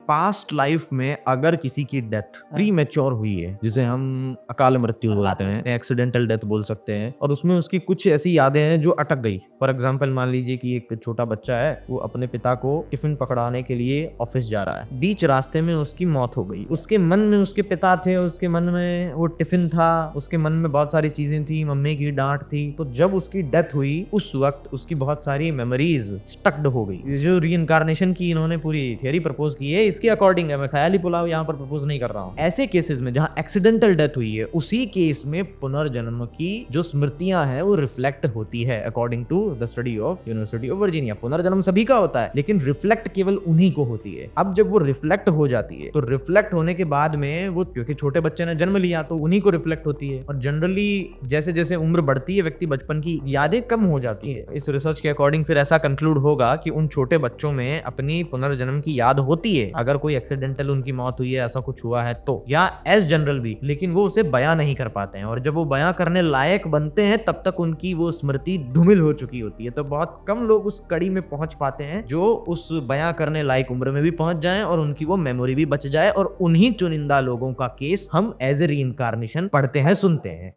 Past life में अगर किसी की डेथ प्री मैच्योर हुई है, जिसे हम अकाल मृत्यु बोलते हैं, एक्सीडेंटल डेथ बोल सकते हैं, और उसमें उसकी कुछ ऐसी यादें हैं जो अटक गई। फॉर एग्जाम्पल मान लीजिए कि एक छोटा बच्चा है, वो अपने पिता को टिफिन पकड़ाने के लिए ऑफिस जा रहा है, बीच रास्ते में उसकी मौत हो गई। उसके मन में उसके पिता थे, उसके मन में वो टिफिन था, उसके मन में बहुत सारी चीजें थी, मम्मी की डांट थी। तो जब उसकी डेथ हुई उस वक्त उसकी बहुत सारी मेमोरीज स्टक्ड हो गई। ये जो रीइंकार्नेशन की इन्होंने पूरी थियरी प्रपोज की है, इसके अकॉर्डिंग है, मैं ख्याली पुलाव यहाँ पर प्रपोज नहीं कर रहा हूँ। ऐसे केसेस में जहाँ एक्सीडेंटल डेथ हुई है, उसी केस में पुनर्जन्म की जो स्मृतियां हैं वो रिफ्लेक्ट होती है according to the study of University of Virginia. पुनर्जन्म सभी का होता है, लेकिन रिफ्लेक्ट केवल उन्हीं को होती है। अब जब वो रिफ्लेक्ट हो जाती है, तो रिफ्लेक्ट होने के बाद में वो, क्योंकि छोटे बच्चे ने जन्म लिया, तो उन्हीं को रिफ्लेक्ट होती है। और जनरली जैसे जैसे उम्र बढ़ती है, व्यक्ति बचपन की यादें कम हो जाती है। इस रिसर्च के अकॉर्डिंग फिर ऐसा कंक्लूड होगा कि उन छोटे बच्चों में अपनी पुनर्जन्म की याद होती है, अगर कोई एक्सीडेंटल उनकी मौत हुई है, ऐसा कुछ हुआ है तो, या एज जनरल भी, लेकिन वो उसे बयां नहीं कर पाते हैं। और जब वो बयां करने लायक बनते हैं, तब तक उनकी वो स्मृति धूमिल हो चुकी होती है। तो बहुत कम लोग उस कड़ी में पहुंच पाते हैं जो उस बयां करने लायक उम्र में भी पहुंच जाएं और उनकी वो मेमोरी भी बच जाए। और उन्हीं चुनिंदा लोगों का केस हम एज ए रीइंकार्नेशन पढ़ते हैं, सुनते हैं।